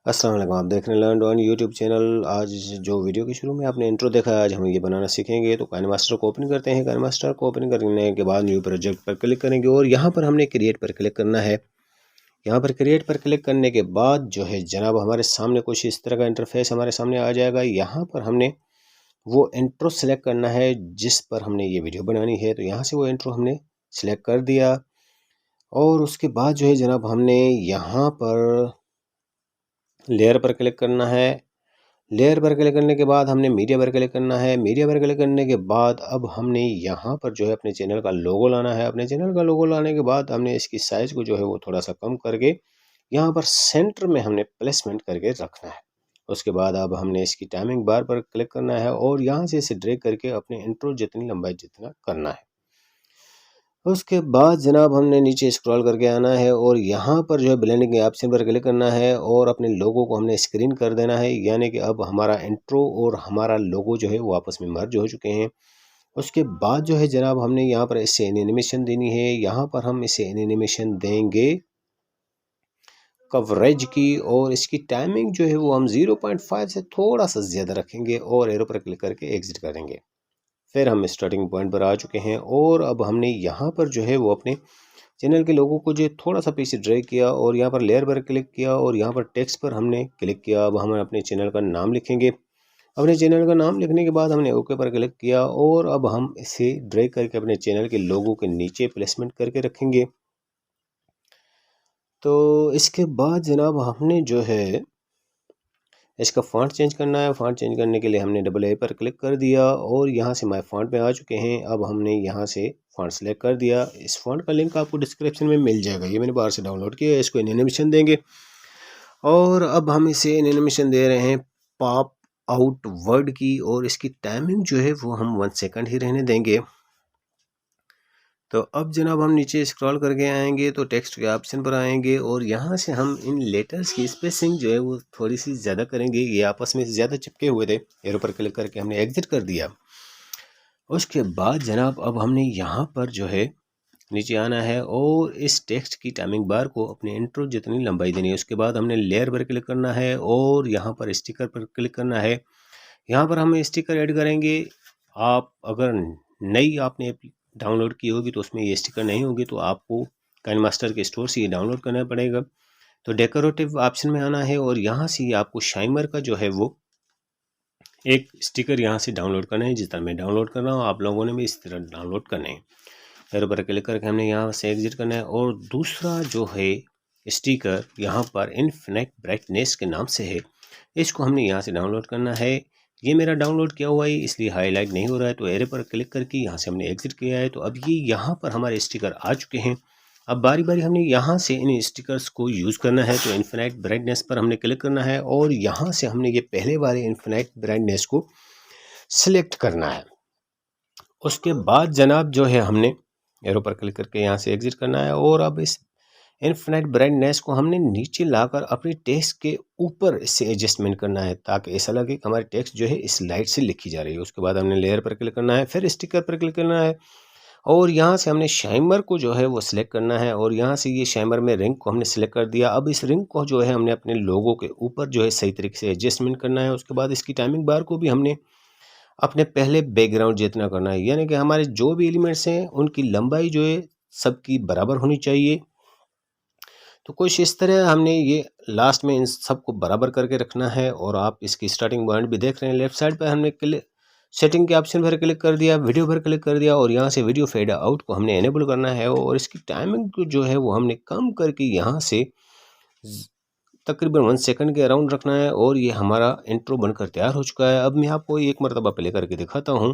अस्सलाम वालेकुम, आप देख रहे हैं लर्न ऑन यूट्यूब चैनल। आज जो वीडियो के शुरू में आपने इंट्रो देखा है, आज हम ये बनाना सीखेंगे। तो काइनमास्टर को ओपन करते हैं। काइनमास्टर को ओपन करने के बाद न्यू प्रोजेक्ट पर क्लिक करेंगे और यहाँ पर हमने क्रिएट पर क्लिक करना है। यहाँ पर क्रिएट पर क्लिक करने के बाद जो है जनाब हमारे सामने कुछ इस तरह का इंटरफेस हमारे सामने आ जाएगा। यहाँ पर हमने वो इंट्रो सेलेक्ट करना है जिस पर हमने ये वीडियो बनानी है। तो यहाँ से वो इंट्रो हमने सेलेक्ट कर दिया और उसके बाद जो है जनाब हमने यहाँ पर लेयर पर क्लिक करना है। लेयर पर क्लिक करने के बाद हमने मीडिया पर क्लिक करना है। मीडिया पर क्लिक करने के बाद अब हमने यहाँ पर जो है अपने चैनल का लोगो लाना है। अपने चैनल का लोगो लाने के बाद हमने इसकी साइज़ को जो है वो थोड़ा सा कम करके यहाँ पर सेंटर में हमने प्लेसमेंट करके रखना है। उसके बाद अब हमने इसकी टाइमिंग बार पर क्लिक करना है और यहाँ से इसे ड्रैग करके अपने इंट्रो जितनी लंबाई जितना करना है। उसके बाद जनाब हमने नीचे स्क्रॉल करके आना है और यहाँ पर जो है ब्लेंडिंग के ऑप्शन पर क्लिक करना है और अपने लोगो को हमने स्क्रीन कर देना है। यानी कि अब हमारा इंट्रो और हमारा लोगो जो है वो आपस में मर्ज हो चुके हैं। उसके बाद जो है जनाब हमने यहाँ पर इसे एनिमेशन देनी है। यहाँ पर हम इसे एनिमेशन देंगे कवरेज की और इसकी टाइमिंग जो है वो हम 0.5 से थोड़ा सा ज़्यादा रखेंगे और एरो पर क्लिक करके एग्जिट करेंगे। फिर हम स्टार्टिंग पॉइंट पर आ चुके हैं और अब हमने यहाँ पर जो है वो अपने चैनल के लोगों को जो है थोड़ा सा पीछे ड्रैग किया और यहाँ पर लेयर पर क्लिक किया और यहाँ पर टेक्स्ट पर हमने क्लिक किया। अब हम अपने चैनल का नाम लिखेंगे। अपने चैनल का नाम लिखने के बाद हमने ओके पर क्लिक किया और अब हम इसे ड्रैग करके अपने चैनल के लोगों के नीचे प्लेसमेंट करके रखेंगे। तो इसके बाद जनाब हमने जो है इसका फ़ॉन्ट चेंज करना है। फ़ॉन्ट चेंज करने के लिए हमने डबल ए पर क्लिक कर दिया और यहाँ से माय फ़ॉन्ट पे आ चुके हैं। अब हमने यहाँ से फ़ॉन्ट सेलेक्ट कर दिया। इस फ़ॉन्ट का लिंक आपको डिस्क्रिप्शन में मिल जाएगा। ये मैंने बाहर से डाउनलोड किया है। इसको एनिमेशन देंगे और अब हम इसे एनिमेशन दे रहे हैं पॉप आउट वर्ड की और इसकी टाइमिंग जो है वो हम 1 सेकंड ही रहने देंगे। तो अब जनाब हम नीचे स्क्रॉल करके आएंगे तो टेक्स्ट के ऑप्शन पर आएंगे और यहाँ से हम इन लेटर्स की स्पेसिंग जो है वो थोड़ी सी ज़्यादा करेंगे। ये आपस में ज़्यादा चिपके हुए थे। एरो पर क्लिक करके हमने एग्जिट कर दिया। उसके बाद जनाब अब हमने यहाँ पर जो है नीचे आना है और इस टेक्स्ट की टाइमिंग बार को अपने इंट्रो जितनी लंबाई देनी है। उसके बाद हमने लेयर पर क्लिक करना है और यहाँ पर स्टिकर पर क्लिक करना है। यहाँ पर हम स्टिकर ऐड करेंगे। आप अगर नई आपने डाउनलोड की होगी तो उसमें ये स्टिकर नहीं होगी तो आपको काइनमास्टर के स्टोर से ये डाउनलोड करना पड़ेगा। तो डेकोरेटिव ऑप्शन में आना है और यहाँ से आपको शाइमर का जो है वो एक स्टिकर यहाँ से डाउनलोड करना है। जिस तरह मैं डाउनलोड कर रहा हूँ आप लोगों ने भी इस तरह डाउनलोड करना है। एरो पर क्लिक करके हमने यहाँ से एग्जिट करना है और दूसरा जो है स्टिकर यहाँ पर इनफिनिट ब्राइटनेस के नाम से है। इसको हमने यहाँ से डाउनलोड करना है। ये मेरा डाउनलोड किया हुआ है इसलिए हाईलाइट नहीं हो रहा है। तो एरो पर क्लिक करके यहाँ से हमने एग्जिट किया है। तो अब ये यहाँ पर हमारे स्टिकर आ चुके हैं। अब बारी बारी हमने यहाँ से इन स्टिकर्स को यूज़ करना है। तो इनफिनिट ब्राइटनेस पर हमने क्लिक करना है और यहाँ से हमने ये पहले वाले इनफिनिट ब्राइटनेस को सिलेक्ट करना है। उसके बाद जनाब जो है हमने एरो पर क्लिक करके यहाँ से एग्जिट करना है और अब इस इनफिनिट ब्राइटनेस को हमने नीचे लाकर अपने टेक्स्ट के ऊपर इससे एडजस्टमेंट करना है ताकि ऐसा लगे कि हमारी टेक्स्ट जो है इस लाइट से लिखी जा रही है। उसके बाद हमने लेयर पर क्लिक करना है, फिर स्टिकर पर क्लिक करना है और यहाँ से हमने शाइमर को जो है वो सिलेक्ट करना है और यहाँ से ये शाइमर में रिंग को हमने सिलेक्ट कर दिया। अब इस रिंग को जो है हमने अपने लोगों के ऊपर जो है सही तरीके से एडजस्टमेंट करना है। उसके बाद इसकी टाइमिंग बार को भी हमने अपने पहले बैकग्राउंड जितना करना है। यानी कि हमारे जो भी एलिमेंट्स हैं उनकी लंबाई जो है सबकी बराबर होनी चाहिए। तो कुछ इस तरह हमने ये लास्ट में इन सबको बराबर करके रखना है। और आप इसकी स्टार्टिंग पॉइंट भी देख रहे हैं। लेफ्ट साइड पर हमने सेटिंग के ऑप्शन पर क्लिक कर दिया, वीडियो पर क्लिक कर दिया और यहाँ से वीडियो फेड आउट को हमने एनेबल करना है और इसकी टाइमिंग को जो है वो हमने कम करके यहाँ से तकरीबन 1 सेकंड के अराउंड रखना है। और ये हमारा इंट्रो बनकर तैयार हो चुका है। अब मैं आपको एक मरतबा प्ले करके दिखाता हूँ।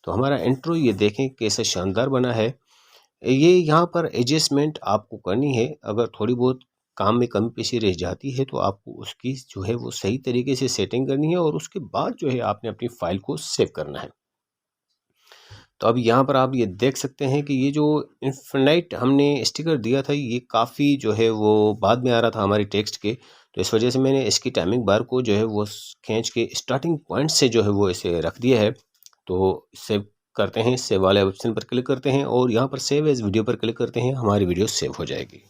तो हमारा इंट्रो ये देखें कैसे शानदार बना है। ये यहाँ पर एडजस्टमेंट आपको करनी है। अगर थोड़ी बहुत काम में कमी पेशी रह जाती है तो आपको उसकी जो है वो सही तरीके से सेटिंग करनी है और उसके बाद जो है आपने अपनी फ़ाइल को सेव करना है। तो अब यहाँ पर आप ये देख सकते हैं कि ये जो इन्फिनाइट हमने स्टिकर दिया था ये काफ़ी जो है वो बाद में आ रहा था हमारी टेक्स्ट के। तो इस वजह से मैंने इसकी टाइमिंग बार को जो है वो खींच के स्टार्टिंग पॉइंट से जो है वो इसे रख दिया है। तो सेव करते हैं, सेव वाले ऑप्शन पर क्लिक करते हैं और यहाँ पर सेव एज वीडियो पर क्लिक करते हैं। हमारी वीडियो सेव हो जाएगी।